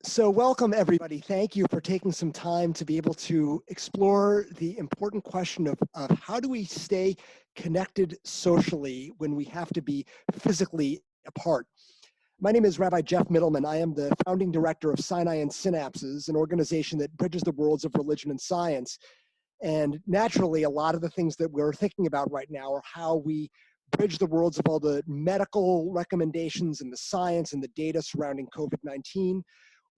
So welcome everybody. Thank you for taking some time to be able to explore the important question of how do we stay connected socially when we have to be physically apart. My name is Rabbi Jeff Middleman. I am the founding director of Sinai and Synapses, an organization that bridges the worlds of religion and science. And naturally, a lot of the things that we're thinking about right now are how we bridge the worlds of all the medical recommendations and the science and the data surrounding COVID-19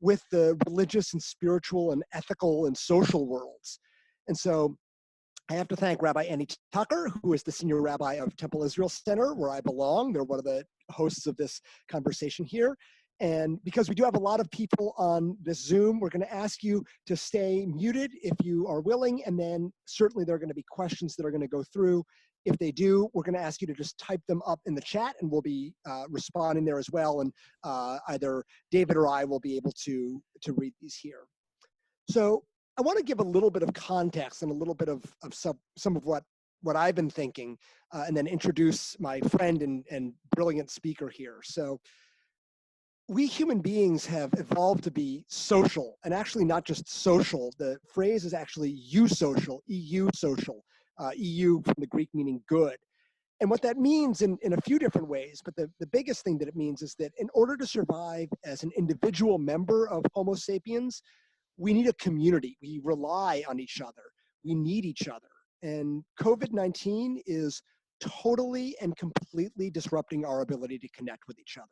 with the religious and spiritual and ethical and social worlds. And so I have to thank Rabbi Annie Tucker, who is the senior rabbi of Temple Israel Center, where I belong. They're one of the hosts of this conversation here. And because we do have a lot of people on this Zoom, we're going to ask you to stay muted if you are willing. And then certainly there are going to be questions that are going to go through. If they do, we're going to ask you to just type them up in the chat and we'll be responding there as well. And either David or I will be able to read these here. So I want to give a little bit of context and a little bit of some of what I've been thinking and then introduce my friend and brilliant speaker here. So we human beings have evolved to be social, and actually not just social. The phrase is actually eusocial, EU social, EU from the Greek meaning good. And what that means in a few different ways, but the biggest thing that it means is that in order to survive as an individual member of Homo sapiens, we need a community. We rely on each other. We need each other. And COVID-19 is totally and completely disrupting our ability to connect with each other.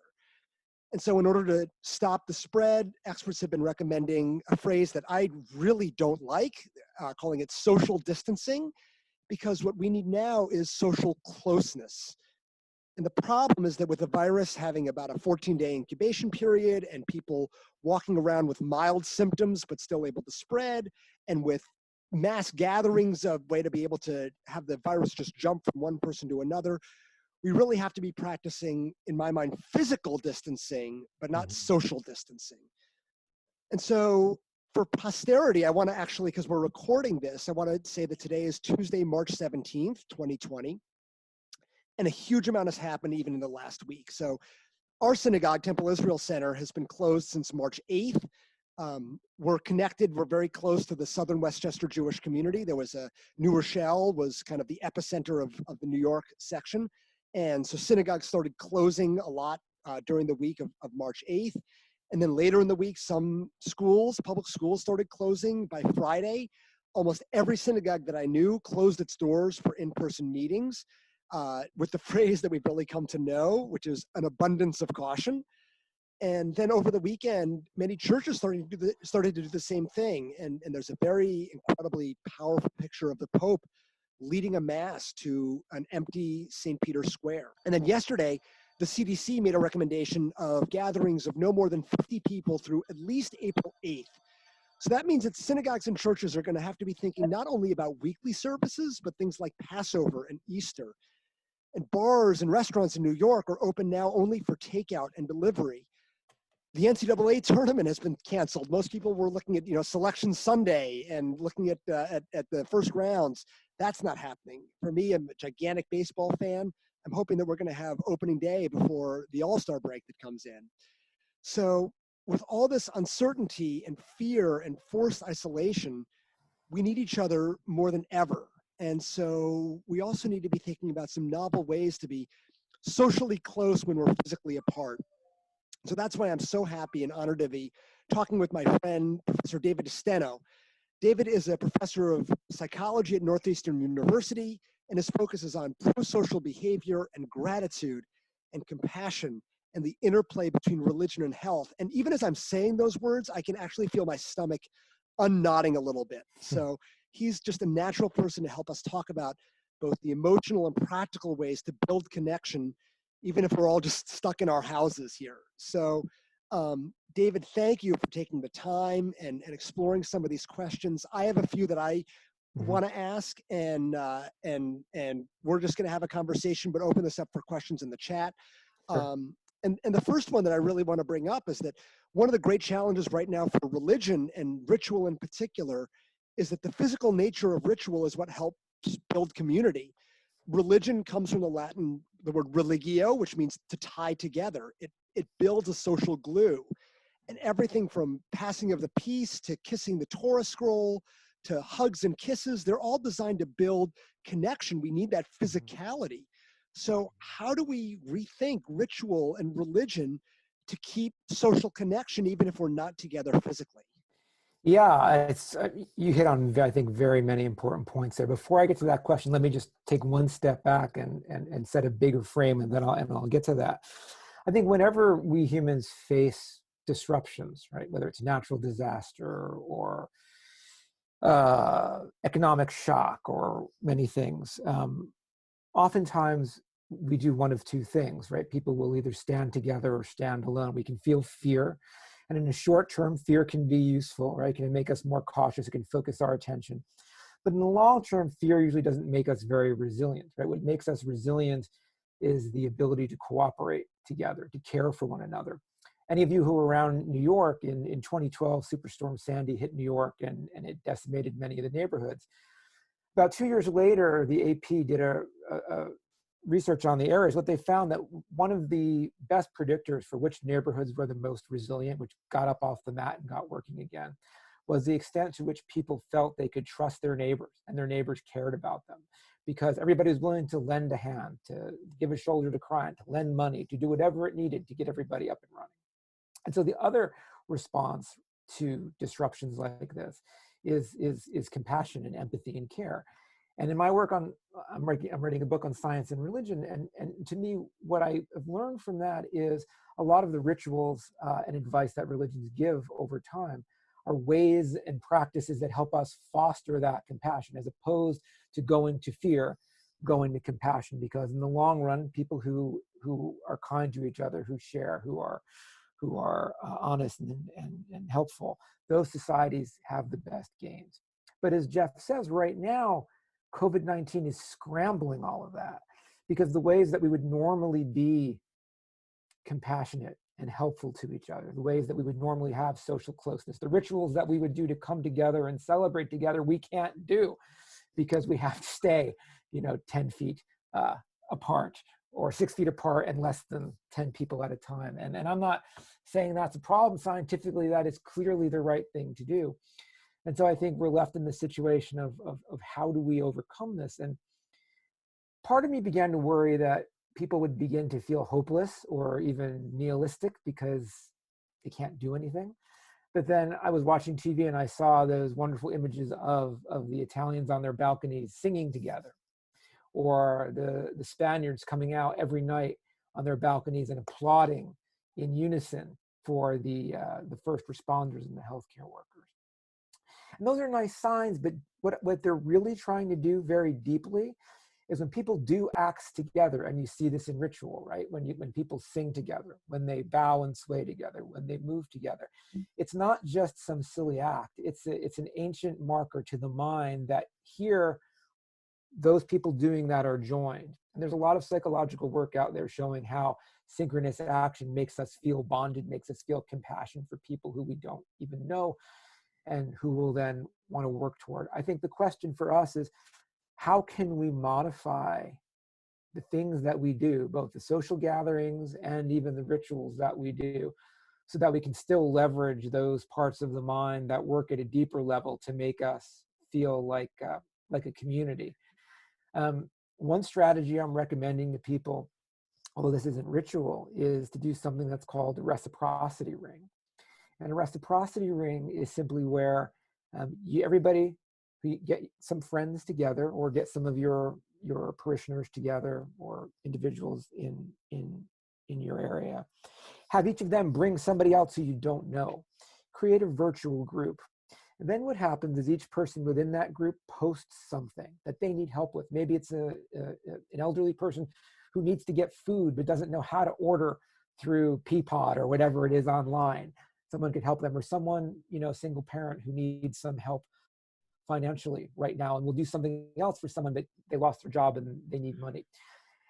And so in order to stop the spread, experts have been recommending a phrase that I really don't like, calling it social distancing, because what we need now is social closeness. And the problem is that with the virus having about a 14-day incubation period and people walking around with mild symptoms but still able to spread, and with mass gatherings of way to be able to have the virus just jump from one person to another, we really have to be practicing, in my mind, physical distancing, but not social distancing. And so for posterity, I want to actually, because we're recording this, I want to say that today is Tuesday, March 17th, 2020. And a huge amount has happened even in the last week. So our synagogue, Temple Israel Center, has been closed since March 8th. We're connected, we're very close to the Southern Westchester Jewish community. There was New Rochelle was kind of the epicenter of the New York section. And so synagogues started closing a lot during the week of March 8th. And then later in the week, some schools, public schools started closing. By Friday, almost every synagogue that I knew closed its doors for in-person meetings with the phrase that we've really come to know, which is an abundance of caution. And then over the weekend, many churches started to do the same thing. And there's a very incredibly powerful picture of the Pope leading a mass to an empty St. Peter's Square. And then yesterday, the CDC made a recommendation of gatherings of no more than 50 people through at least April 8th. So that means that synagogues and churches are going to have to be thinking not only about weekly services, but things like Passover and Easter. And bars and restaurants in New York are open now only for takeout and delivery. The NCAA tournament has been canceled. Most people were looking at, Selection Sunday and looking at the first rounds. That's not happening. For me, I'm a gigantic baseball fan. I'm hoping that we're going to have opening day before the All-Star break that comes in. So with all this uncertainty and fear and forced isolation, we need each other more than ever. And so we also need to be thinking about some novel ways to be socially close when we're physically apart. So that's why I'm so happy and honored to be talking with my friend, Professor David DeSteno. David is a professor of psychology at Northeastern University, and his focus is on pro-social behavior and gratitude and compassion and the interplay between religion and health. And even as I'm saying those words, I can actually feel my stomach unnodding a little bit. So he's just a natural person to help us talk about both the emotional and practical ways to build connection, even if we're all just stuck in our houses here. So David, thank you for taking the time and exploring some of these questions. I have a few that I want to ask, and we're just going to have a conversation, but open this up for questions in the chat. Sure. And the first one that I really want to bring up is that one of the great challenges right now for religion and ritual in particular is that the physical nature of ritual is what helps build community. Religion comes from the word religio, which means to tie together. It builds a social glue. And everything from passing of the peace to kissing the Torah scroll to hugs and kisses, they're all designed to build connection. We need that physicality. So how do we rethink ritual and religion to keep social connection even if we're not together physically? Yeah, it's you hit on, I think, very many important points there. Before I get to that question, let me just take one step back and set a bigger frame, and then I'll get to that. I think whenever we humans face disruptions, right, whether it's natural disaster or economic shock or many things, oftentimes we do one of two things, right? People will either stand together or stand alone. We can feel fear. And in the short term, fear can be useful, right? It can make us more cautious. It can focus our attention. But in the long term, fear usually doesn't make us very resilient, right? What makes us resilient is the ability to cooperate together, to care for one another. Any of you who were around New York in 2012, Superstorm Sandy hit New York and it decimated many of the neighborhoods. About 2 years later, the AP did a research on the areas. What they found that one of the best predictors for which neighborhoods were the most resilient, which got up off the mat and got working again, was the extent to which people felt they could trust their neighbors and their neighbors cared about them, because everybody was willing to lend a hand, to give a shoulder to cry on, to lend money, to do whatever it needed to get everybody up and running. And so the other response to disruptions like this is compassion and empathy and care. And in my work I'm writing a book on science and religion, and to me, what I have learned from that is a lot of the rituals and advice that religions give over time are ways and practices that help us foster that compassion, as opposed to going to fear, going to compassion. Because in the long run, people who are kind to each other, who share, who are honest and helpful, those societies have the best gains. But as Jeff says, right now, COVID-19 is scrambling all of that, because the ways that we would normally be compassionate and helpful to each other, the ways that we would normally have social closeness, the rituals that we would do to come together and celebrate together, we can't do because we have to stay, 10 feet apart or 6 feet apart and less than 10 people at a time. And I'm not saying that's a problem. Scientifically, that is clearly the right thing to do. And so I think we're left in the situation of how do we overcome this? And part of me began to worry that people would begin to feel hopeless or even nihilistic because they can't do anything. But then I was watching TV and I saw those wonderful images of the Italians on their balconies singing together, or the Spaniards coming out every night on their balconies and applauding in unison for the first responders and the healthcare workers. And those are nice signs, but what they're really trying to do very deeply is when people do acts together, and you see this in ritual, right? When people sing together, when they bow and sway together, when they move together, it's not just some silly act. It's an ancient marker to the mind that here, those people doing that are joined. And there's a lot of psychological work out there showing how synchronous action makes us feel bonded, makes us feel compassion for people who we don't even know and who will then want to work toward. I think the question for us is, how can we modify the things that we do, both the social gatherings and even the rituals that we do, so that we can still leverage those parts of the mind that work at a deeper level to make us feel like a community. One strategy I'm recommending to people, although this isn't ritual, is to do something that's called a reciprocity ring. And a reciprocity ring is simply where everybody, get some friends together, or get some of your parishioners together, or individuals in your area. Have each of them bring somebody else who you don't know. Create a virtual group. And then what happens is each person within that group posts something that they need help with. Maybe it's an elderly person who needs to get food but doesn't know how to order through Peapod or whatever it is online. Someone could help them, or someone, single parent who needs some help financially right now, and will do something else for someone, but they lost their job and they need money.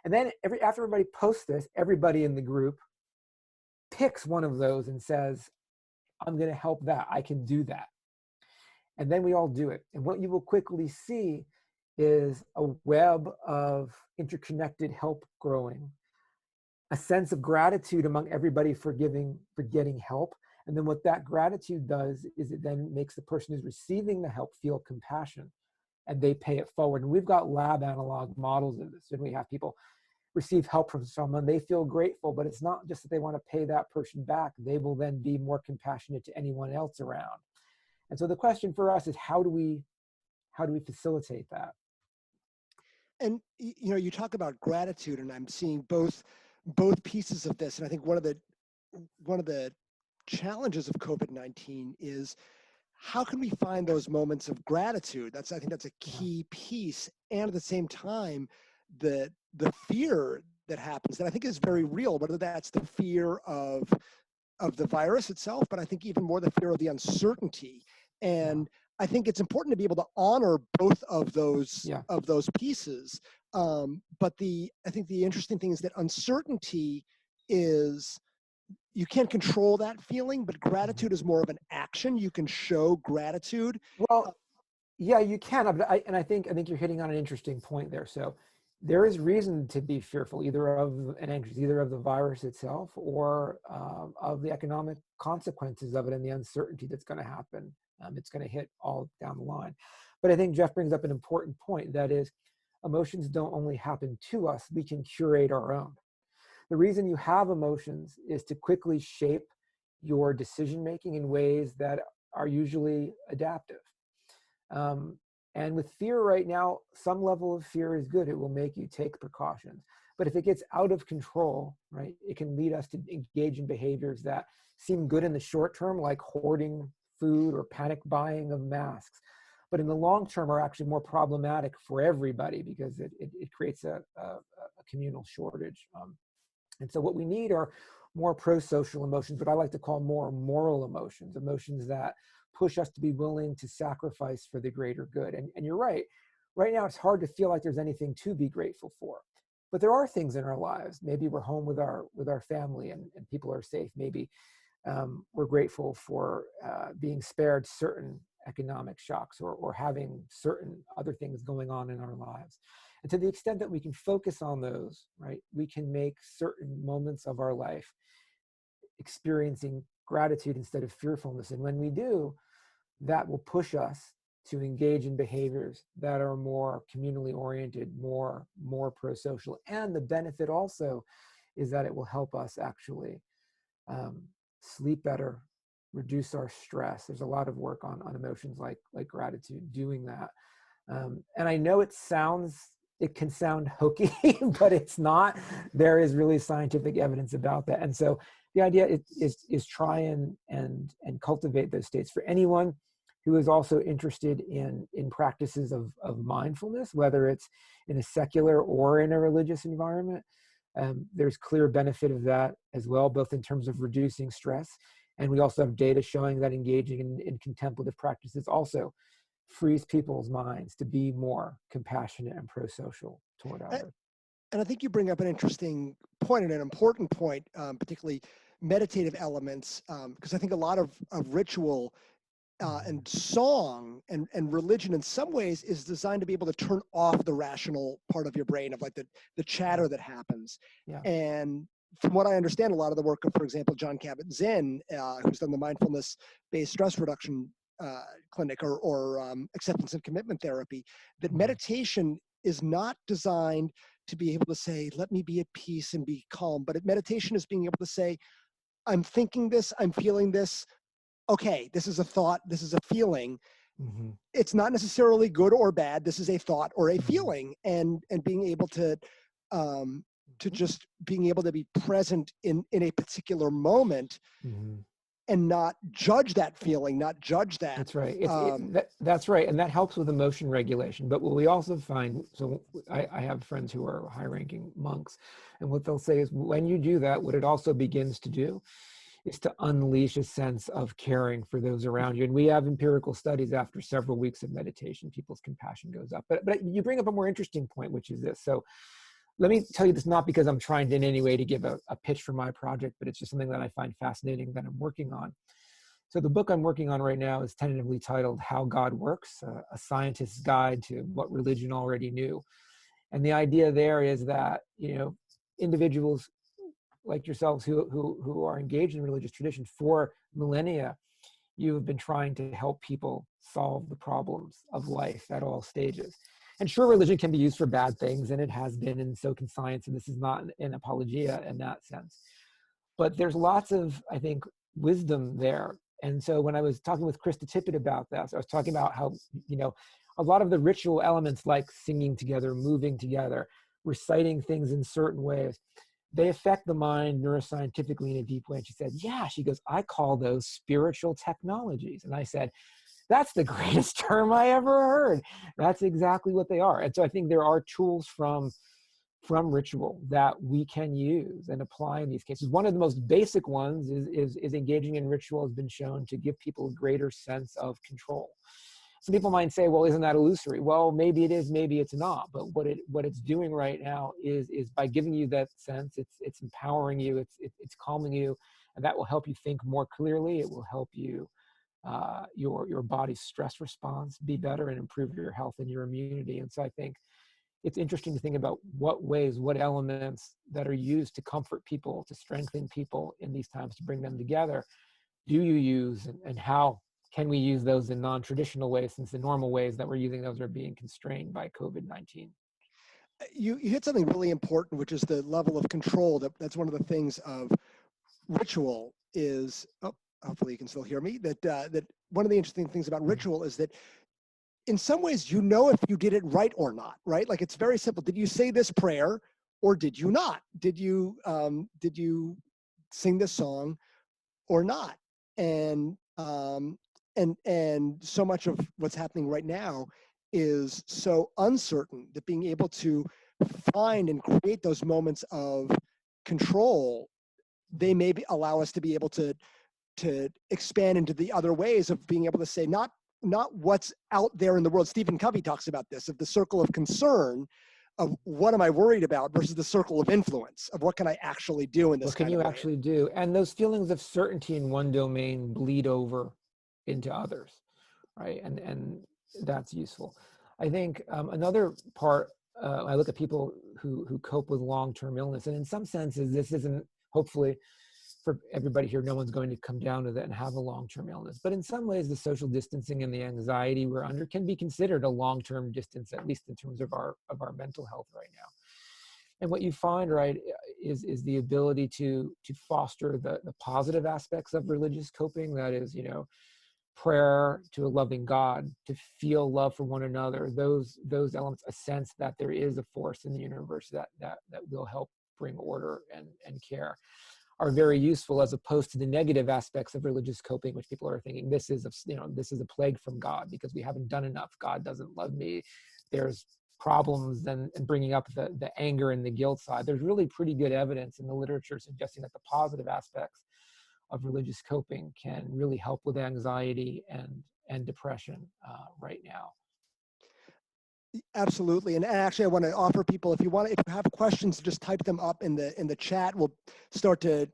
And then after everybody posts this, everybody in the group picks one of those and says, I'm going to help that. I can do that. And then we all do it. And what you will quickly see is a web of interconnected help growing, a sense of gratitude among everybody for getting help, And then what that gratitude does is it then makes the person who's receiving the help feel compassion, and they pay it forward. And we've got lab analog models of this. And we have people receive help from someone, they feel grateful, but it's not just that they want to pay that person back. They will then be more compassionate to anyone else around. And so the question for us is, how do we facilitate that? And you know, you talk about gratitude, and I'm seeing both pieces of this. And I think one of the challenges of COVID-19 is how can we find those moments of gratitude? I think that's a Yeah. key piece. And at the same time, the fear that happens that I think is very real, whether that's the fear of the virus itself, but I think even more the fear of the uncertainty. Yeah. And I think it's important to be able to honor both Yeah. of those pieces. But I think the interesting thing is that uncertainty is, you can't control that feeling, but Mhm. gratitude is more of an action. You can show gratitude. Uh, Well, yeah, you can, but I think you're hitting on an interesting point there. So there is reason to be fearful, either of and anxious, either of the virus itself or of the economic consequences of it and the uncertainty that's going to happen. It's going to hit all down the line. But I think Jeff brings up an important point. That is, emotions don't only happen to us; we can curate our own. The reason you have emotions is to quickly shape your decision making in ways that are usually adaptive. Um, and with fear right now, some level of fear is good. It will make you take precautions. But if it gets out of control, right, it can lead us to engage in behaviors that seem good in the short term, like hoarding food or panic buying of masks. But in the long term are actually more problematic for everybody because it creates a communal shortage. And so what we need are more pro-social emotions, what I like to call more moral emotions, emotions that push us to be willing to sacrifice for the greater good. And you're right. Right now, it's hard to feel like there's anything to be grateful for. But there are things in our lives. Maybe we're home with our family and people are safe. Maybe we're grateful for being spared certain economic shocks or having certain other things going on in our lives. And to the extent that we can focus on those, right, we can make certain moments of our life experiencing gratitude instead of fearfulness. And when we do, that will push us to engage in behaviors that are more communally oriented, more pro-social. And the benefit also is that it will help us actually um, sleep better, reduce our stress. There's a lot of work on emotions like gratitude doing that. And I know it can sound hokey, but it's not. There is really scientific evidence about that. And so the idea is try and cultivate those states for anyone who is also interested in practices of mindfulness, whether it's in a secular or in a religious environment. There's clear benefit of that as well, both in terms of reducing stress. And we also have data showing that engaging in contemplative practices also frees people's minds to be more compassionate and pro-social toward a- others. and I think you bring up an interesting point and an important point, particularly meditative elements, because I think a lot of ritual and song and religion in some ways is designed to be able to turn off the rational part of your brain of like the Yeah, chatter that happens. yeah, And from what I understand, a lot of the work of, for example, John Kabat-Zinn, who's done the mindfulness-based stress reduction clinic or acceptance and commitment therapy, that meditation is not designed to be able to say, let me be at peace and be calm, but meditation is being able to say, I'm thinking this, I'm feeling this, okay, this is a thought, this is a feeling. mm-hmm. It's not necessarily good or bad. This is a thought or a Mm-hmm. feeling, and being able to just being able to be present in a particular moment Mm-hmm. and not judge that feeling, not judge that. That's right. Um, That's right, and that helps with emotion regulation. But what we also find, so I have friends who are high-ranking monks, and what they'll say is, when you do that, what it also begins to do is to unleash a sense of caring for those around you. And we have empirical studies after several weeks of meditation, people's compassion goes up. But you bring up a more interesting point, which is this. So let me tell you this, not because I'm trying in any way to give a pitch for my project, but it's just something that I find fascinating that I'm working on. So the book I'm working on right now is tentatively titled How God Works, a scientist's guide to what religion already knew. And the idea there is that, individuals like yourselves who are engaged in religious tradition for millennia, you have been trying to help people solve the problems of life at all stages. And sure, religion can be used for bad things, and it has been, and so can science, and this is not an apologia in that sense. But there's lots of, I think, wisdom there. And so when I was talking with Krista Tippett about that, I was talking about how, a lot of the ritual elements like singing together, moving together, reciting things in certain ways, they affect the mind neuroscientifically in a deep way. And she said, yeah, she goes, I call those spiritual technologies. And I said, that's the greatest term I ever heard. That's exactly what they are. And so I think there are tools from ritual that we can use and apply in these cases. One of the most basic ones is engaging in ritual has been shown to give people a greater sense of control. Some people might say, well, isn't that illusory? Well, maybe it is, maybe it's not. But what it's doing right now is by giving you that sense, it's empowering you, it's calming you, and that will help you think more clearly. It will help you your body's stress response be better and improve your health and your immunity. And so I think it's interesting to think about what ways, what elements that are used to comfort people, to strengthen people in these times, to bring them together, do you use, and how can we use those in non-traditional ways, since the normal ways that we're using those are being constrained by COVID-19. You hit something really important, which is the level of control. That's one of the things of ritual is, oh, hopefully you can still hear me, that one of the interesting things about ritual is that in some ways, if you did it right or not, right? Like it's very simple. Did you say this prayer or did you not? Did you sing this song or not? And so much of what's happening right now is so uncertain that being able to find and create those moments of control, they maybe allow us to be able to expand into the other ways of being able to say not what's out there in the world. Stephen Covey talks about this, of the circle of concern, of what am I worried about versus the circle of influence of what can I actually do in this. What can you actually do? And those feelings of certainty in one domain bleed over into others, right? And that's useful. I think another part, I look at people who cope with long-term illness, and in some senses, this isn't, hopefully, for everybody here, no one's going to come down to that and have a long-term illness. But in some ways, the social distancing and the anxiety we're under can be considered a long-term distance, at least in terms of our mental health right now. And what you find, right, is the ability to foster the positive aspects of religious coping. That is, prayer to a loving God, to feel love for one another. Those elements, a sense that there is a force in the universe that will help bring order and care, are very useful, as opposed to the negative aspects of religious coping, which people are thinking this is a plague from God because we haven't done enough. God doesn't love me. There's problems and bringing up the anger and the guilt side. There's really pretty good evidence in the literature suggesting that the positive aspects of religious coping can really help with anxiety and depression right now. Absolutely. And actually, I want to offer people, if you have questions, just type them up in the chat. We'll start to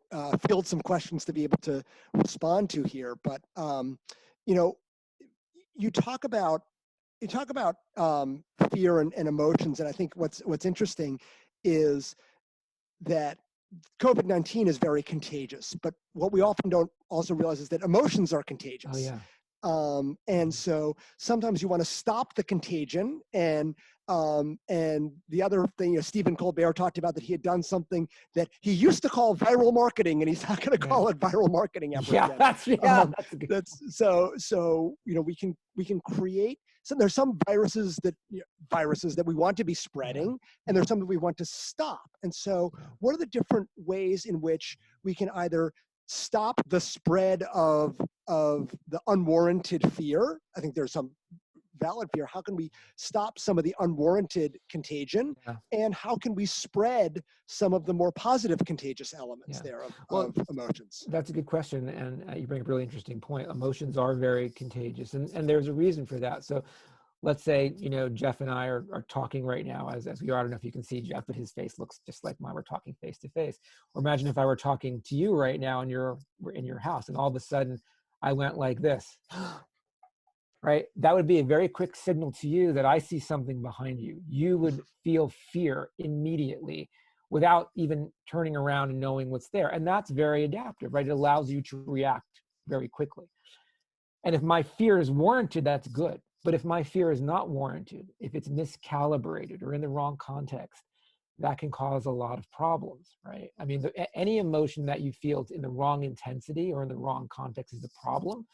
field some questions to be able to respond to here. But you talk about fear and emotions, and I think what's interesting is that COVID-19 is very contagious, but what we often don't also realize is that emotions are contagious. Oh, yeah. And so sometimes you want to stop the contagion, and the other thing, Stephen Colbert talked about that he had done something that he used to call viral marketing, and he's not going to call it viral marketing ever again. That's good. That's so we can create. So there's some viruses that we want to be spreading, and there's some that we want to stop. And so, what are the different ways in which we can either stop the spread of the unwarranted fear? I think there's some valid fear. How can we stop some of the unwarranted contagion? Yeah. And how can we spread some of the more positive contagious elements of emotions? That's a good question. And you bring up a really interesting point. Emotions are very contagious, and there's a reason for that. So let's say, Jeff and I are talking right now as we are. I don't know if you can see Jeff, but his face looks just like mine. We're talking face to face. Or imagine if I were talking to you right now and we're in your house, and all of a sudden I went like this, right? That would be a very quick signal to you that I see something behind you. You would feel fear immediately without even turning around and knowing what's there. And that's very adaptive, right? It allows you to react very quickly. And if my fear is warranted, that's good. But if my fear is not warranted, if it's miscalibrated or in the wrong context, that can cause a lot of problems, right? I mean, any emotion that you feel in the wrong intensity or in the wrong context is a problem.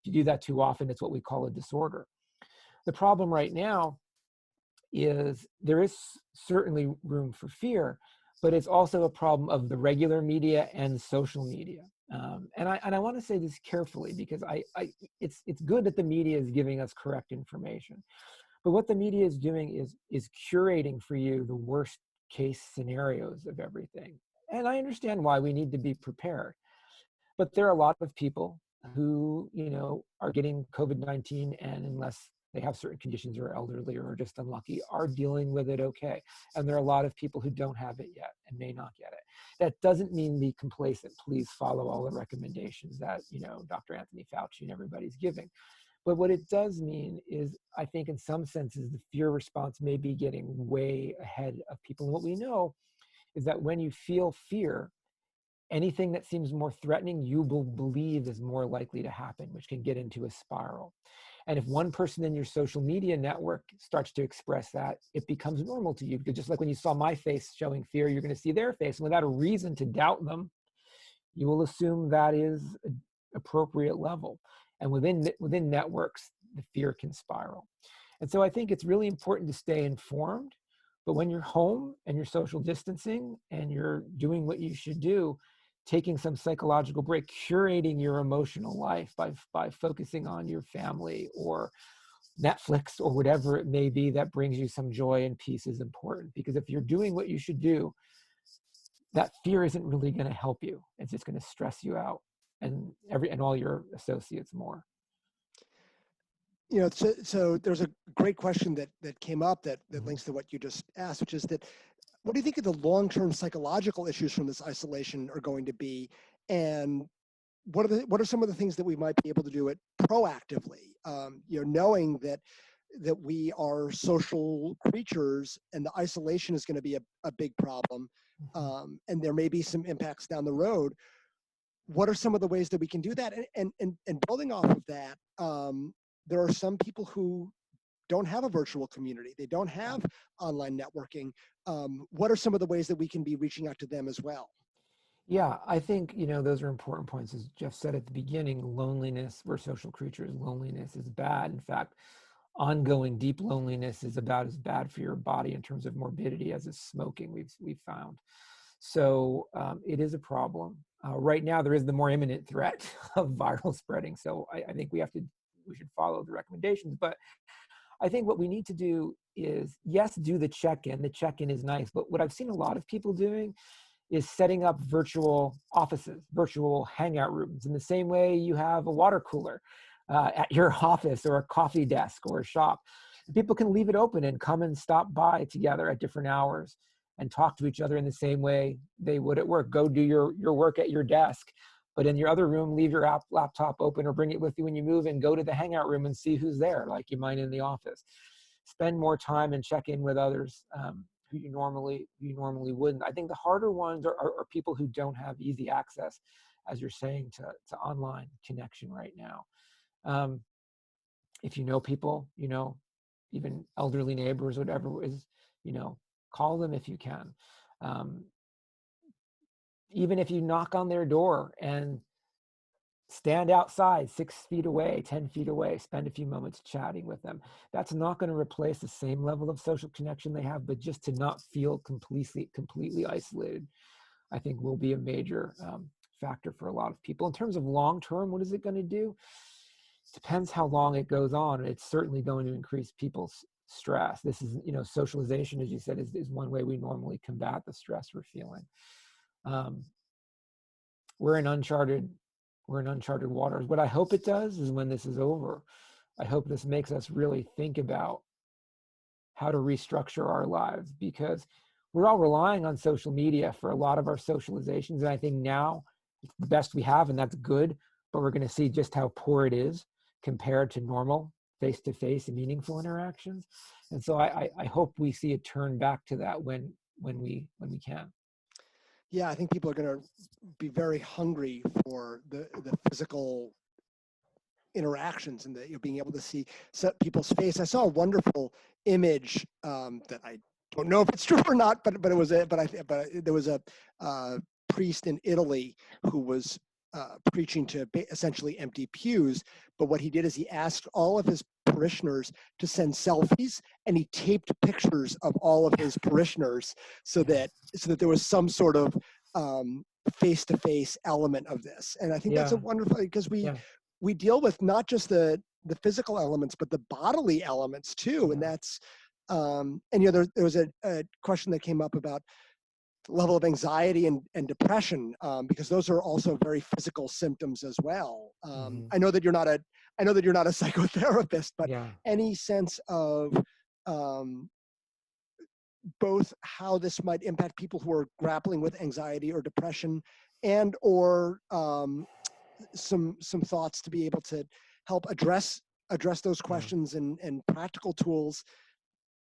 If you do that too often, it's what we call a disorder. The problem right now is there is certainly room for fear, but it's also a problem of the regular media and social media. And I want to say this carefully because it's good that the media is giving us correct information, but what the media is doing is curating for you the worst case scenarios of everything. And I understand why we need to be prepared, but there are a lot of people who, are getting COVID-19, and unless they have certain conditions or are elderly or are just unlucky, are dealing with it okay. And there are a lot of people who don't have it yet and may not get it. That doesn't mean be complacent. Please follow all the recommendations that, Dr. Anthony Fauci and everybody's giving. But what it does mean is, I think in some senses, the fear response may be getting way ahead of people. And what we know is that when you feel fear, anything that seems more threatening, you will believe is more likely to happen, which can get into a spiral. And if one person in your social media network starts to express that, it becomes normal to you. Because just like when you saw my face showing fear, you're going to see their face. And without a reason to doubt them, you will assume that is an appropriate level. And within networks, the fear can spiral. And so I think it's really important to stay informed. But when you're home and you're social distancing and you're doing what you should do, taking some psychological break, curating your emotional life by focusing on your family or Netflix or whatever it may be that brings you some joy and peace is important. Because if you're doing what you should do, that fear isn't really going to help you. It's just going to stress you out and all your associates more. So there's a great question that came up that links to what you just asked, which is that what do you think of the long-term psychological issues from this isolation are going to be, and what are some of the things that we might be able to do it proactively? Knowing that we are social creatures and the isolation is going to be a big problem, and there may be some impacts down the road. What are some of the ways that we can do that? And building off of that, there are some people who don't have a virtual community. They don't have online networking. What are some of the ways that we can be reaching out to them as well? Yeah, I think, those are important points. As Jeff said at the beginning, loneliness, we're social creatures. Loneliness is bad. In fact, ongoing deep loneliness is about as bad for your body in terms of morbidity as is smoking, we've found. So it is a problem. Right now, there is the more imminent threat of viral spreading. So I think we should follow the recommendations. But I think what we need to do is, yes, do the check-in. The check-in is nice. But what I've seen a lot of people doing is setting up virtual offices, virtual hangout rooms, in the same way you have a water cooler at your office or a coffee desk or a shop. People can leave it open and come and stop by together at different hours and talk to each other in the same way they would at work. Go do your work at your desk, but in your other room, leave your laptop open or bring it with you when you move and go to the hangout room and see who's there, like you might in the office. Spend more time and check in with others who you normally wouldn't. I think the harder ones are people who don't have easy access, as you're saying, to online connection right now. If you know people, even elderly neighbors, whatever it is, call them if you can. Even if you knock on their door and stand outside 6 feet away, 10 feet away, spend a few moments chatting with them. That's not going to replace the same level of social connection they have, but just to not feel completely isolated, I think will be a major factor for a lot of people. In terms of long-term, what is it going to do? Depends how long it goes on. It's certainly going to increase people's stress. This is, socialization, as you said, is one way we normally combat the stress we're feeling. We're in uncharted waters. What I hope it does is, when this is over, I hope this makes us really think about how to restructure our lives, because we're all relying on social media for a lot of our socializations. And I think now it's the best we have, and that's good, but we're going to see just how poor it is compared to normal face-to-face and meaningful interactions. And so I hope we see a turn back to that when we can. Yeah, I think people are going to be very hungry for the physical interactions and being able to see people's face. I saw a wonderful image that I don't know if it's true or not, but it was but there was a priest in Italy who was preaching to essentially empty pews. But what he did is he asked all of his parishioners to send selfies, and he taped pictures of all of his parishioners so Yeah. that there was some sort of face-to-face element of this. And I think that's a Yeah. wonderful, because Yeah. we deal with not just the physical elements, but the bodily elements too. And Yeah. that's, and there was a question that came up about the level of anxiety and depression, because those are also very physical symptoms as well. Hmm. I know that you're not a, psychotherapist, but Yeah. any sense of um, both how this might impact people who are grappling with anxiety or depression, and or some thoughts to be able to help address those Yeah. questions, and practical tools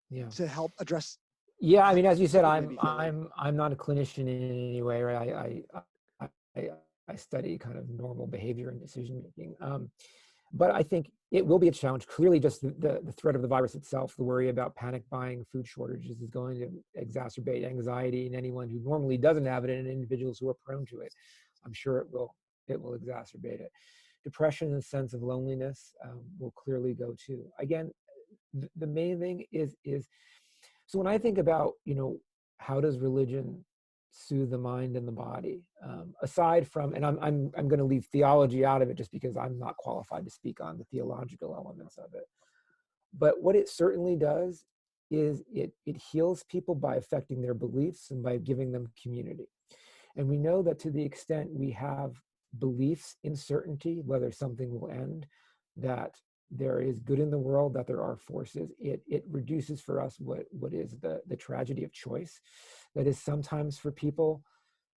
Yeah. to help address Yeah, I how mean, as you said, people may be feeling. I'm not a clinician in any way, right? I study kind of normal behavior and decision making. But I think it will be a challenge. Clearly, just the threat of the virus itself, the worry about panic buying, food shortages is going to exacerbate anxiety in anyone who normally doesn't have it, and in individuals who are prone to it. I'm sure it will exacerbate it. Depression and the sense of loneliness will clearly go too. Again, the main thing is so when I think about, how does religion soothe the mind and the body, aside from, and I'm going to leave theology out of it just because I'm not qualified to speak on the theological elements of it. But what it certainly does is it heals people by affecting their beliefs and by giving them community. And we know that to the extent we have beliefs in certainty, whether something will end, that there is good in the world, that there are forces, it reduces for us what is the tragedy of choice. That is sometimes for people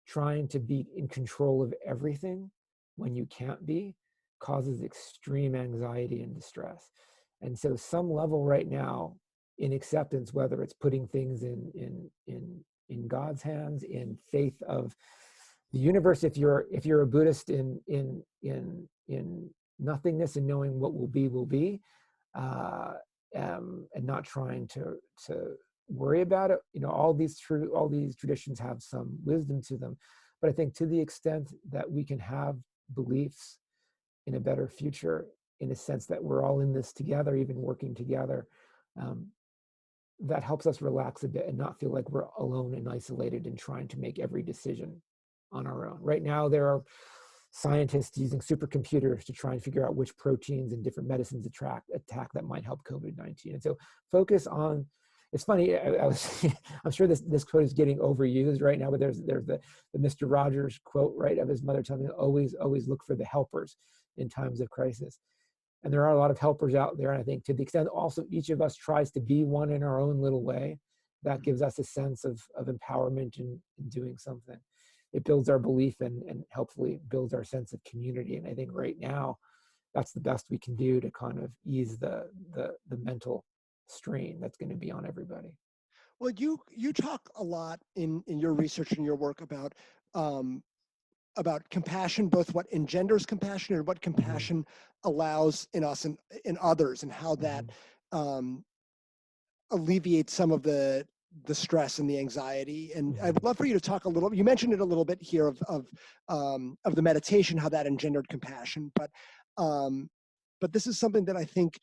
trying to be in control of everything when you can't be causes extreme anxiety and distress. And so some level right now in acceptance, whether it's putting things in God's hands, in faith of the universe, if you're a Buddhist in nothingness and knowing what will be, uh, and not trying to worry about it. All these traditions have some wisdom to them, but I think to the extent that we can have beliefs in a better future, in a sense that we're all in this together, even working together, um, that helps us relax a bit and not feel like we're alone and isolated and trying to make every decision on our own. Right now, there are scientists using supercomputers to try and figure out which proteins and different medicines attack that might help COVID-19. And so focus on, it's funny, I'm sure this quote is getting overused right now, but there's the Mr. Rogers quote, right, of his mother telling him, always look for the helpers in times of crisis. And there are a lot of helpers out there. And I think to the extent also each of us tries to be one in our own little way, that gives us a sense of empowerment in doing something. It builds our belief and hopefully builds our sense of community. And I think right now, that's the best we can do to kind of ease the mental strain that's going to be on everybody. Well, you talk a lot in your research and your work um, about compassion, both what engenders compassion and what Mm-hmm. compassion allows in us and in others, and how that Mm-hmm. um, alleviates some of the stress and the anxiety. And I Mm-hmm. would love for you to talk a little. You mentioned it a little bit here of the meditation, how that engendered compassion, um, but this is something that I think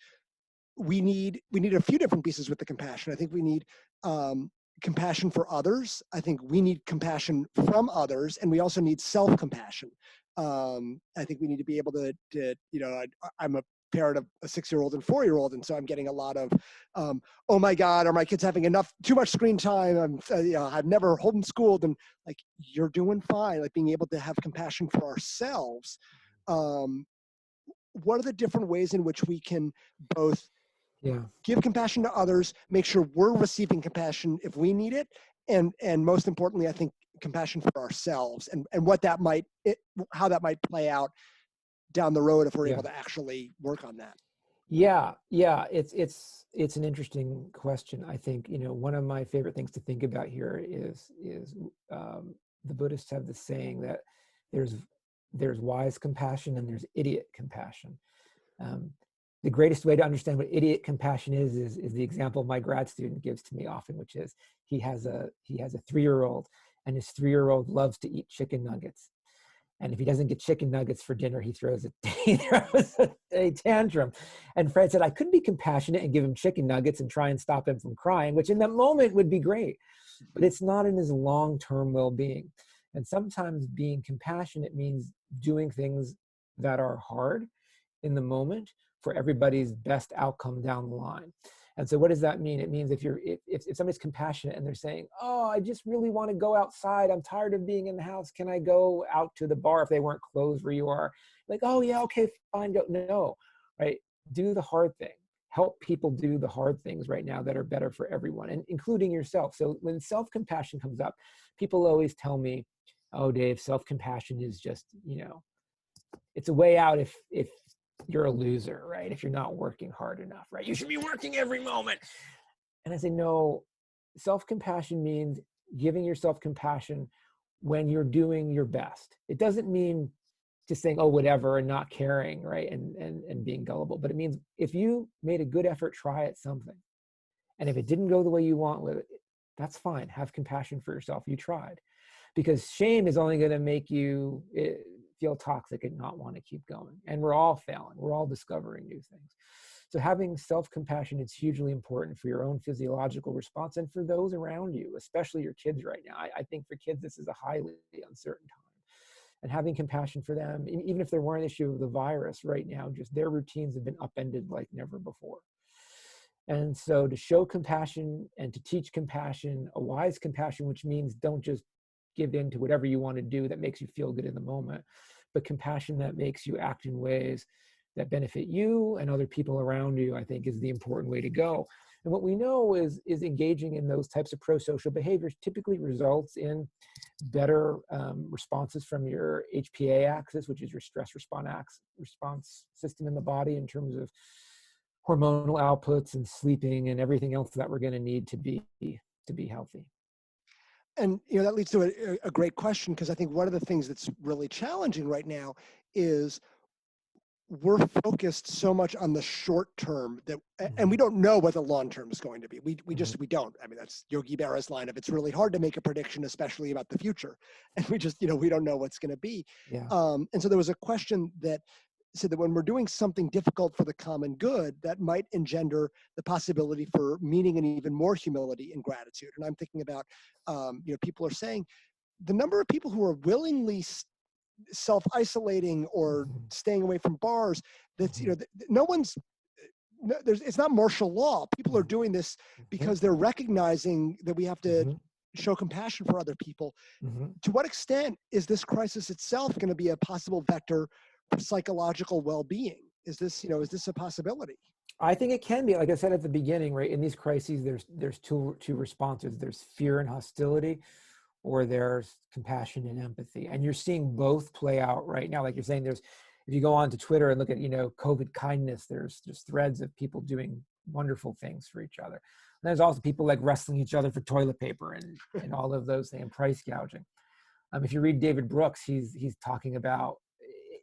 we need a few different pieces with the compassion. I think we need compassion for others. I think we need compassion from others, and we also need self-compassion. I think we need to be able I'm a parent of a 6-year-old and 4-year-old, and so I'm getting a lot of, oh my God, are my kids having too much screen time? I've never homeschooled, and like, you're doing fine. Like, being able to have compassion for ourselves. Um, what are the different ways in which we can both Yeah. give compassion to others, make sure we're receiving compassion if we need it, and most importantly, I think compassion for ourselves, and how that might play out down the road if we're Yeah. able to actually work on that. Yeah. It's an interesting question. I think, one of my favorite things to think about here is the Buddhists have this saying that there's there's wise compassion and there's idiot compassion. Um, the greatest way to understand what idiot compassion is the example my grad student gives to me often, which is he has a 3-year-old, and his 3-year-old loves to eat chicken nuggets. And if he doesn't get chicken nuggets for dinner, he throws a tantrum. And Fred said, I could be compassionate and give him chicken nuggets and try and stop him from crying, which in that moment would be great, but it's not in his long-term well-being. And sometimes being compassionate means doing things that are hard in the moment for everybody's best outcome down the line. And so what does that mean? It means if somebody's compassionate and they're saying, oh, I just really want to go outside. I'm tired of being in the house. Can I go out to the bar if they weren't closed where you are? Like, oh yeah, okay, fine, go. No, right? Do the hard thing. Help people do the hard things right now that are better for everyone, and including yourself. So when self-compassion comes up, people always tell me, oh, Dave, self-compassion is just, it's a way out if you're a loser, right? If you're not working hard enough, right? You should be working every moment. And I say, no, self-compassion means giving yourself compassion when you're doing your best. It doesn't mean just saying, oh, whatever, and not caring, right? And being gullible. But it means if you made a good effort, try at something. And if it didn't go the way you want with it, that's fine. Have compassion for yourself. You tried. Because shame is only going to make you feel toxic and not want to keep going. And we're all failing. We're all discovering new things. So having self-compassion is hugely important for your own physiological response and for those around you, especially your kids right now. I think for kids, this is a highly uncertain time. And having compassion for them, even if there weren't an issue of the virus right now, just their routines have been upended like never before. And so to show compassion and to teach compassion, a wise compassion, which means don't just give in to whatever you want to do that makes you feel good in the moment, but compassion that makes you act in ways that benefit you and other people around you, I think is the important way to go. And what we know is engaging in those types of pro-social behaviors typically results in better responses from your HPA axis, which is your stress response system in the body, in terms of hormonal outputs and sleeping and everything else that we're going to need to be healthy. And that leads to a great question, because I think one of the things that's really challenging right now is we're focused so much on the short term that, and we don't know what the long term is going to be. We don't. I mean, that's Yogi Berra's line of, it's really hard to make a prediction, especially about the future. And we just, we don't know what's going to be. Yeah. And so there was a question that said that when we're doing something difficult for the common good, that might engender the possibility for meaning and even more humility and gratitude. And I'm thinking about, people are saying the number of people who are willingly self-isolating or staying away from bars, that's, no one's, it's not martial law. People are doing this because they're recognizing that we have to show compassion for other people. To what extent is this crisis itself going to be a possible vector for psychological well-being? Is this a possibility? I think it can be. Like I said at the beginning, right? In these crises, there's two responses. There's fear and hostility, or there's compassion and empathy. And you're seeing both play out right now. Like you're saying, if you go on to Twitter and look at, COVID kindness, there's threads of people doing wonderful things for each other. And there's also people like wrestling each other for toilet paper and all of those things, and price gouging. If you read David Brooks, he's talking about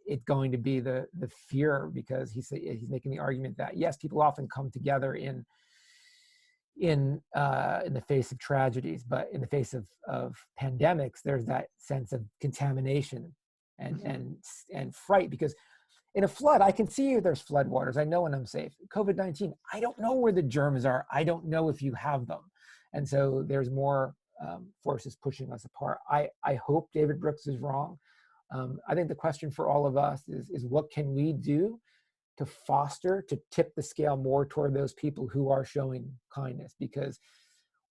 it going to be the fear, because he's making the argument that yes, people often come together in the face of tragedies, but in the face of pandemics, there's that sense of contamination and fright, because in a flood, I can see there's flood waters. I know when I'm safe. COVID-19, I don't know where the germs are. I don't know if you have them. And so there's more forces pushing us apart. I hope David Brooks is wrong. I think the question for all of us is what can we do to foster, to tip the scale more toward those people who are showing kindness, because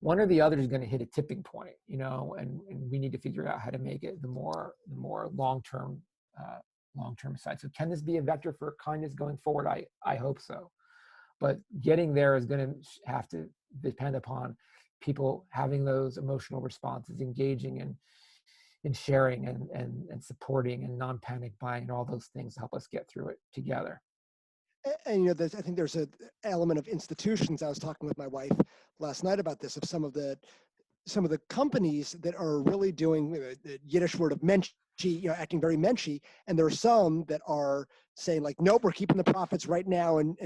one or the other is going to hit a tipping point, and we need to figure out how to make it the more long-term side. So can this be a vector for kindness going forward? I hope so. But getting there is going to have to depend upon people having those emotional responses, engaging in sharing and supporting and non-panic buying and all those things to help us get through it together. And I think there's an element of institutions. I was talking with my wife last night about this, of some of the some of the companies that are really doing the Yiddish word of mensch, acting very menschy, and there are some that are saying like, nope, we're keeping the profits right now, and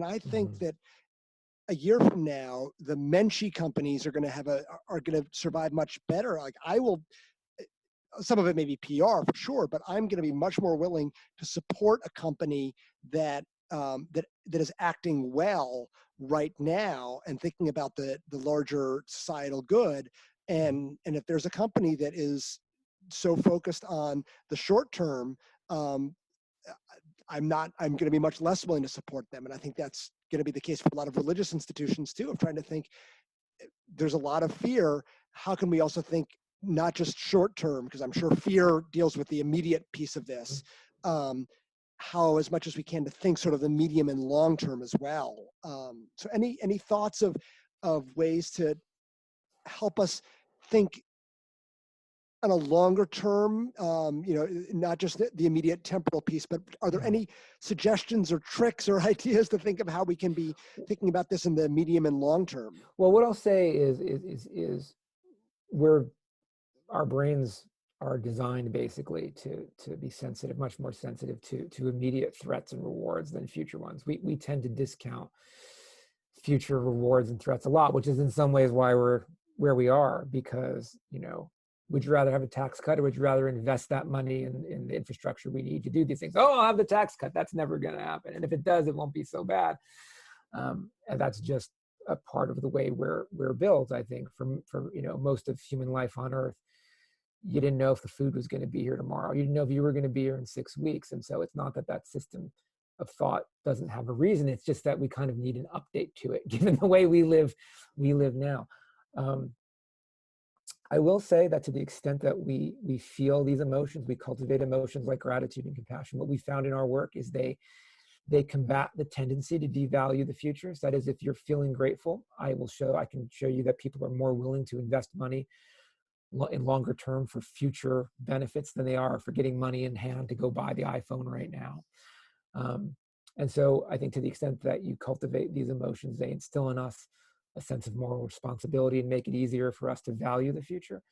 I think that a year from now, the menschy companies are going to survive much better. Like I will, some of it may be PR for sure, but I'm going to be much more willing to support a company that that is acting well right now and thinking about the larger societal good. And if there's a company that is so focused on the short term, um, I'm going to be much less willing to support them. And I think that's going to be the case for a lot of religious institutions too, of trying to think there's a lot of fear. How can we also think not just short term, because I'm sure fear deals with the immediate piece of this, how as much as we can to think sort of the medium and long term as well. So any thoughts of ways to help us think on a longer term, not just the immediate temporal piece, but are there any suggestions or tricks or ideas to think of how we can be thinking about this in the medium and long term? Well, what I'll say is we're, our brains are designed basically to be sensitive, much more sensitive to immediate threats and rewards than future ones. We tend to discount future rewards and threats a lot, which is in some ways why we're where we are, because, would you rather have a tax cut, or would you rather invest that money in the infrastructure we need to do these things? Oh, I'll have the tax cut. That's never going to happen. And if it does, it won't be so bad. And that's just a part of the way we're built, I think, for most of human life on Earth. You didn't know if the food was going to be here tomorrow. You didn't know if you were going to be here in 6 weeks. And so it's not that that system of thought doesn't have a reason. It's just that we kind of need an update to it, given the way we live now. I will say that to the extent that we feel these emotions, we cultivate emotions like gratitude and compassion. What we found in our work is they combat the tendency to devalue the future. So that is, if you're feeling grateful, I can show you that people are more willing to invest money in longer term for future benefits than they are for getting money in hand to go buy the iPhone right now. And so I think to the extent that you cultivate these emotions, they instill in us a sense of moral responsibility and make it easier for us to value the future.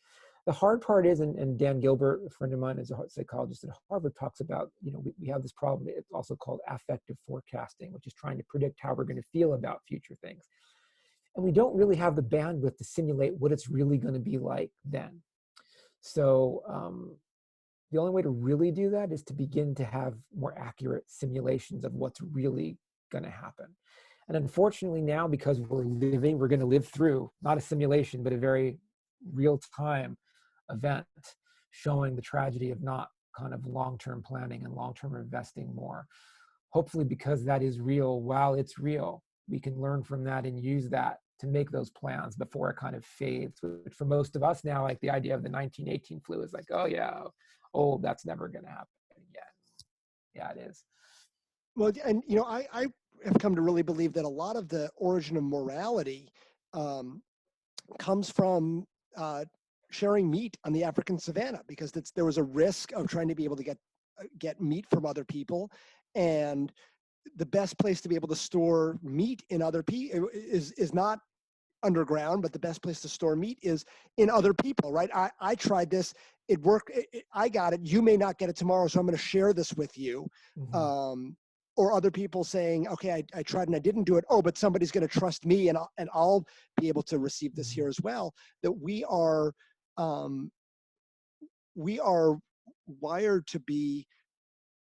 The hard part is, and Dan Gilbert, a friend of mine, is a psychologist at Harvard, talks about, we have this problem. It's also called affective forecasting, which is trying to predict how we're going to feel about future things. And we don't really have the bandwidth to simulate what it's really going to be like then. So the only way to really do that is to begin to have more accurate simulations of what's really going to happen. And unfortunately now, because we're going to live through, not a simulation, but a very real-time event showing the tragedy of not kind of long-term planning and long-term investing more. Hopefully, because that is real, while it's real, we can learn from that and use that to make those plans before it kind of fades. Which for most of us now, like the idea of the 1918 flu is like, oh yeah, old, that's never going to happen again. Yeah, it is. Well, and I have come to really believe that a lot of the origin of morality comes from sharing meat on the African savannah, because there was a risk of trying to be able to get meat from other people, and the best place to be able to store meat in other people is not underground, but the best place to store meat is in other people, right? I tried this, it worked, I got it, you may not get it tomorrow, so I'm going to share this with you. Or other people saying, okay, I tried and I didn't do it. Oh, but somebody's going to trust me, and I'll be able to receive this here as well. That we are wired to be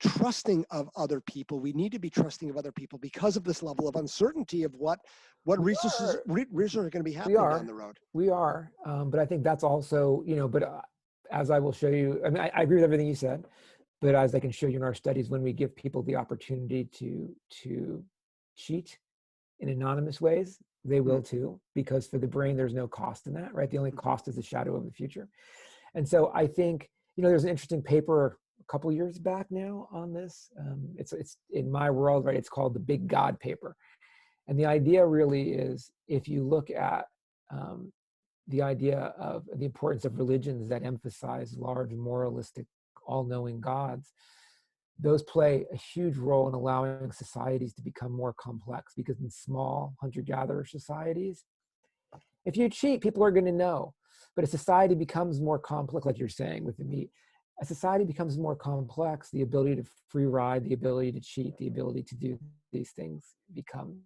trusting of other people. We need to be trusting of other people because of this level of uncertainty of what resources are going to be happening down the road. We are, but I think that's also, as I will show you, I mean, I agree with everything you said. But as I can show you in our studies, when we give people the opportunity to cheat in anonymous ways, they will too, because for the brain, there's no cost in that, right? The only cost is the shadow of the future. And so I think, there's an interesting paper a couple years back now on this. It's in my world, right? It's called the Big God paper. And the idea really is, if you look at the idea of the importance of religions that emphasize large moralistic all-knowing gods, those play a huge role in allowing societies to become more complex, because in small hunter-gatherer societies, if you cheat, people are going to know. But as society becomes more complex, like you're saying with the meat, as society becomes more complex, the ability to free ride, the ability to cheat, the ability to do these things becomes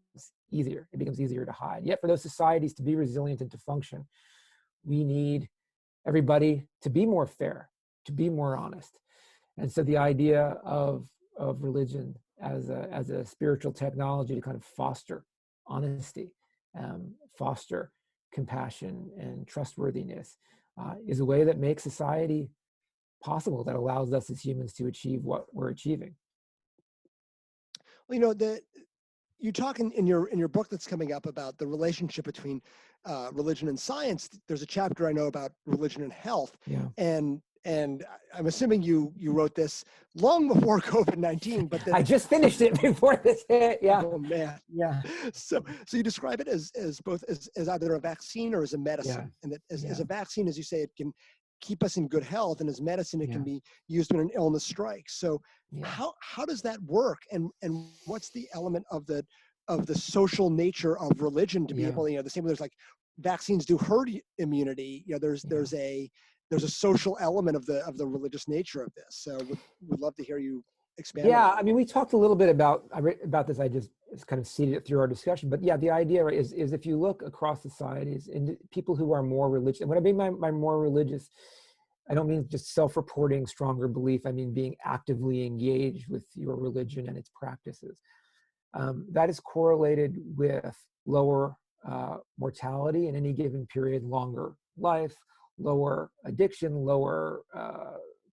easier. It becomes easier to hide. Yet for those societies to be resilient and to function, we need everybody to be more fair, to be more honest. And so the idea of religion as a spiritual technology to kind of foster honesty, foster compassion and trustworthiness, is a way that makes society possible, that allows us as humans to achieve what we're achieving. Well, you talk in your book that's coming up about the relationship between religion and science. There's a chapter I know about religion and health, Yeah. and I'm assuming you wrote this long before COVID-19, but that I just finished it before this hit. Yeah. oh man, Yeah. so you describe it as both as either a vaccine or as a Yeah. medicine, and that as Yeah. a vaccine, as you say, it can keep us in good health, and as medicine, it Yeah. can be used when an illness strikes. So Yeah. how does that work, and what's the element of the social nature of religion to be Yeah. able, the same way there's like vaccines do herd immunity, there's a social element of the religious nature of this. So would love to hear you expand on Yeah, that. I mean, we talked a little bit about this. I just kind of seeded it through our discussion. But yeah, the idea, right, is if you look across societies and people who are more religious, and when I mean by more religious, I don't mean just self-reporting stronger belief. I mean being actively engaged with your religion and its practices. That is correlated with lower mortality in any given period, longer life, lower addiction, lower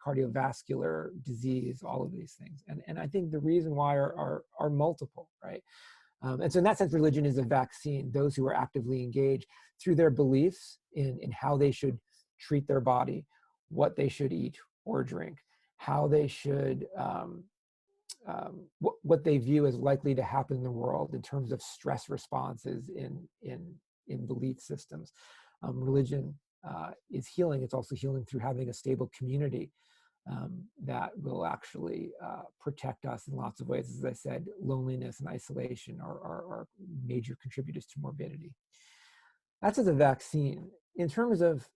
cardiovascular disease, all of these things. And I think the reason why are multiple, right? And so in that sense, religion is a vaccine. Those who are actively engaged through their beliefs in how they should treat their body, what they should eat or drink, how they should, what they view as likely to happen in the world in terms of stress responses in belief systems. Religion is healing. It's also healing through having a stable community that will actually protect us in lots of ways. As I said, loneliness and isolation are major contributors to morbidity. That's as a vaccine. In terms of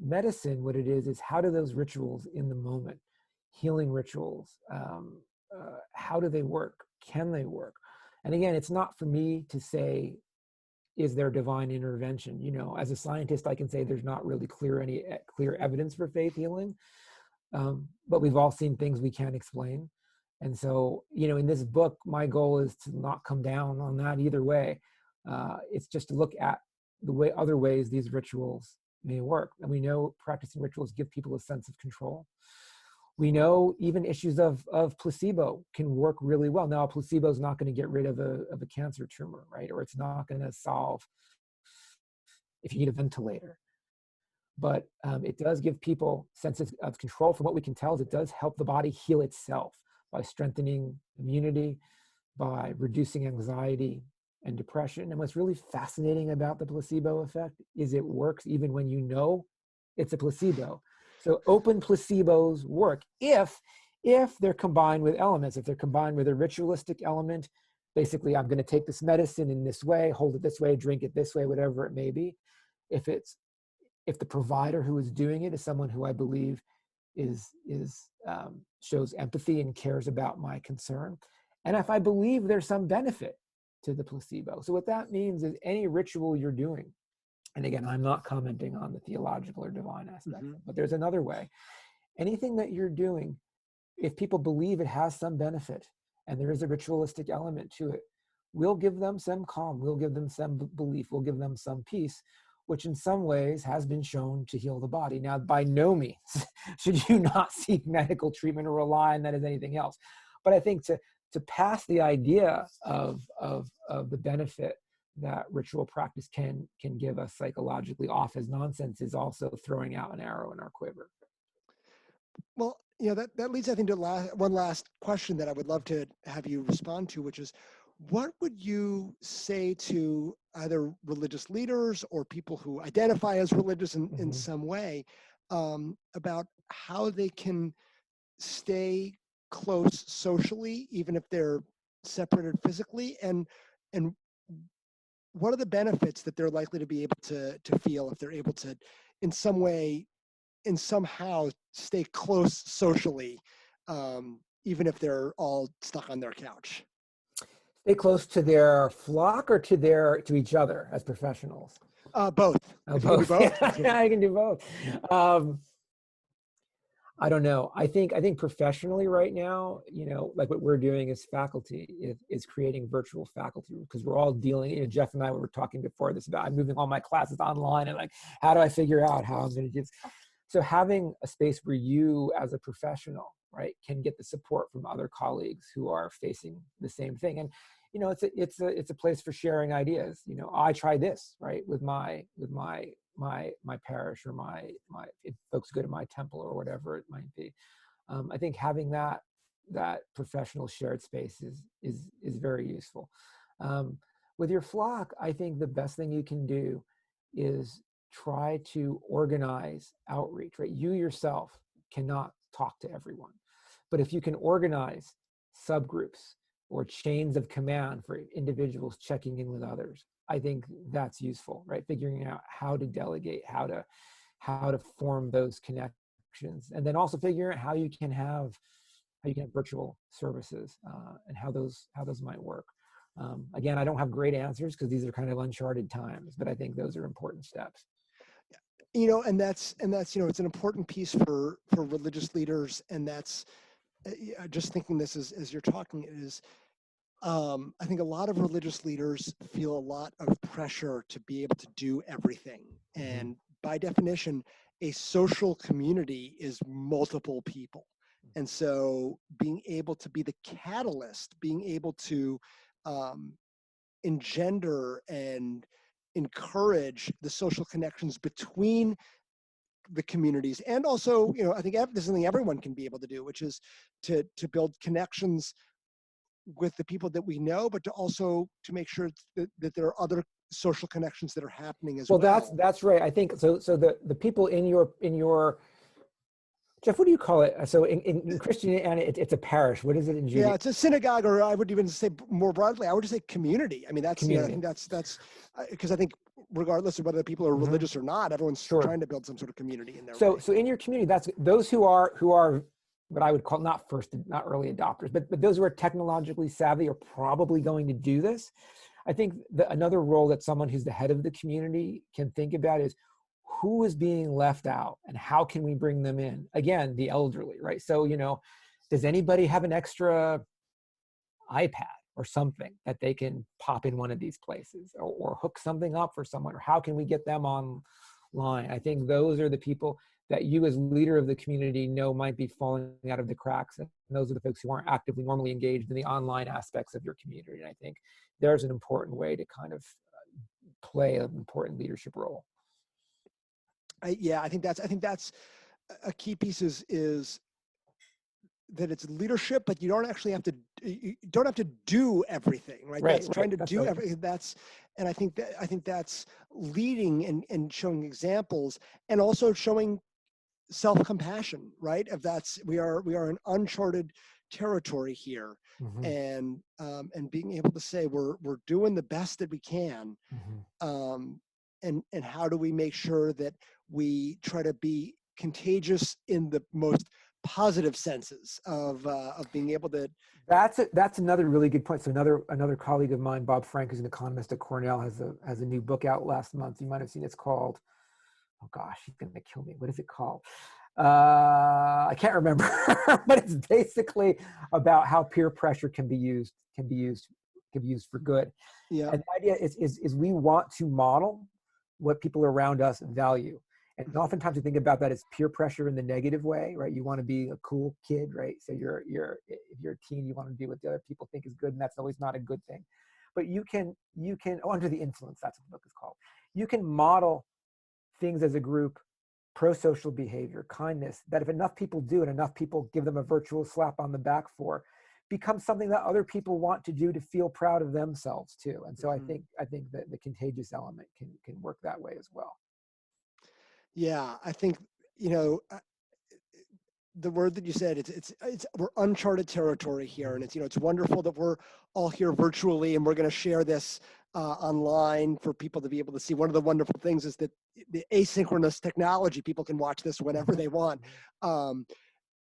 medicine, what it is how do those rituals in the moment, healing rituals, how do they work? Can they work? And again, it's not for me to say, is there divine intervention? As a scientist, I can say there's not really clear evidence for faith healing. But we've all seen things we can't explain. And so, in this book, my goal is to not come down on that either way. It's just to look at the other ways these rituals may work. And we know practicing rituals give people a sense of control. We know even issues of placebo can work really well. Now, a placebo is not going to get rid of a cancer tumor, right? Or it's not going to solve if you need a ventilator. But it does give people senses of control. From what we can tell, it does help the body heal itself by strengthening immunity, by reducing anxiety and depression. And what's really fascinating about the placebo effect is it works even when you know it's a placebo. So open placebos work if they're combined with elements, if they're combined with a ritualistic element. Basically, I'm going to take this medicine in this way, hold it this way, drink it this way, whatever it may be. If the provider who is doing it is someone who I believe shows empathy and cares about my concern, and if I believe there's some benefit to the placebo. So what that means is any ritual you're doing, and again, I'm not commenting on the theological or divine aspect, but there's another way. Anything that you're doing, if people believe it has some benefit and there is a ritualistic element to it, we'll give them some calm, we'll give them some belief, we'll give them some peace, which in some ways has been shown to heal the body. Now, by no means should you not seek medical treatment or rely on that as anything else. But I think to pass the idea of the benefit that ritual practice can give us psychologically off as nonsense is also throwing out an arrow in our quiver. Well, that leads, I think, to one last question that I would love to have you respond to, which is, what would you say to either religious leaders or people who identify as religious in some way about how they can stay close socially, even if they're separated physically, and what are the benefits that they're likely to be able to feel if they're able to in some way, and somehow stay close socially, even if they're all stuck on their couch? Stay close to their flock or to each other as professionals? Both. Oh, If you can do both. both. Yeah, I can do both. I don't know. I think professionally right now, like what we're doing as faculty is creating virtual faculty, because we're all dealing, Jeff and I were talking before this about I'm moving all my classes online, and like, how do I figure out how I'm going to do this? So having a space where you as a professional, right, can get the support from other colleagues who are facing the same thing. And it's a place for sharing ideas. I try this, right, with my parish, or my if folks go to my temple or whatever it might be. I think having that professional shared space is very useful. With your flock, I think the best thing you can do is try to organize outreach, right? You yourself cannot talk to everyone, but if you can organize subgroups or chains of command for individuals checking in with others, I think that's useful, right? Figuring out how to delegate, how to form those connections, and then also figuring out how you can have virtual services, and how those might work. Again, I don't have great answers because these are kind of uncharted times, but I think those are important steps. And that's it's an important piece for religious leaders, and that's just thinking this as you're talking is. I think a lot of religious leaders feel a lot of pressure to be able to do everything. Mm-hmm. And by definition, a social community is multiple people. And so being able to be the catalyst, being able to um, engender and encourage the social connections between the communities, and also, I think this is something everyone can be able to do, which is to build connections with the people that we know, but to also to make sure that there are other social connections that are happening as well. That's right. I think so. So the people in your Jeff, what do you call it? So in Christianity, it's a parish. What is it in Judaism? Yeah, it's a synagogue, or I would even say more broadly, I would just say community. I mean, that's Community. I think that's because I think regardless of whether people are religious or not, everyone's trying to build some sort of community in their way. So in your community, that's those who are what I would call not early adopters, but those who are technologically savvy are probably going to do this. I think another role that someone who's the head of the community can think about is who is being left out and how can we bring them in? Again, the elderly, right? So, does anybody have an extra iPad or something that they can pop in one of these places, or hook something up for someone, or how can we get them online? I think those are the people that you as leader of the community might be falling out of the cracks. And those are the folks who aren't actively normally engaged in the online aspects of your community. And I think there's an important way to kind of play an important leadership role. I think that's a key piece is that it's leadership, but you don't actually have to do everything, right? That's trying to do everything. And I think that's leading and showing examples, and also showing self-compassion, right? We are in uncharted territory here, and being able to say we're doing the best that we can, and how do we make sure that we try to be contagious in the most positive senses of being able to. That's another really good point. So another colleague of mine, Bob Frank, who's an economist at Cornell, has a new book out last month. You might have seen it. It's called, oh gosh, he's gonna kill me. What is it called? I can't remember, but it's basically about how peer pressure can be used for good. Yeah. And the idea is we want to model what people around us value. And oftentimes we think about that as peer pressure in the negative way, right? You want to be a cool kid, right? So if you're a teen, you want to do what the other people think is good, and that's always not a good thing. But you can under the influence, that's what the book is called. You can model things as a group, pro-social behavior, kindness, that if enough people do and enough people give them a virtual slap on the back for, becomes something that other people want to do to feel proud of themselves too. And so I think that the contagious element can work that way as well. Yeah, I think the word that you said, it's we're uncharted territory here, and it's wonderful that we're all here virtually, and we're going to share this online for people to be able to see. One of the wonderful things is that the asynchronous technology. People can watch this whenever they want.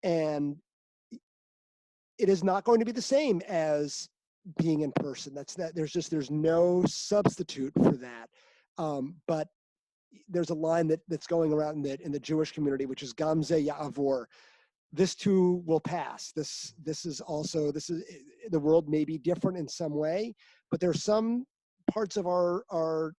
And it is not going to be the same as being in person. There's no substitute for that. But there's a line that's going around in the Jewish community, which is Gamze Ya'avor. This too will pass. This is the world may be different in some way, but there's some parts of our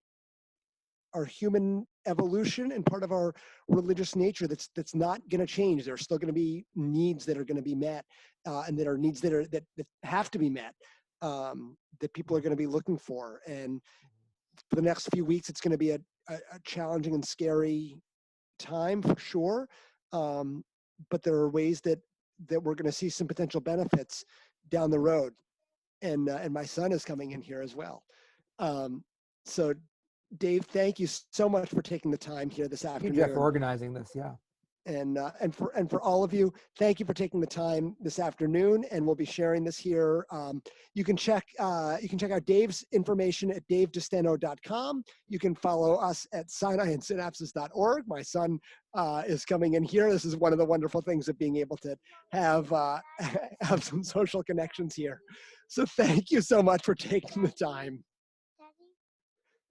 human evolution and part of our religious nature that's not going to change. There's still going to be needs that are going to be met, and that are needs that have to be met, that people are going to be looking for. And for the next few weeks, it's going to be a challenging and scary time for sure. But there are ways that we're going to see some potential benefits down the road. And my son is coming in here as well. So Dave, thank you so much for taking the time here this afternoon. Thank you, Jeff, for organizing this. Yeah. And for all of you, thank you for taking the time this afternoon. And we'll be sharing this here. You can check out Dave's information at davedesteno.com. You can follow us at sinaiandsynapses.org. My son is coming in here. This is one of the wonderful things of being able to have have some social connections here. So thank you so much for taking the time.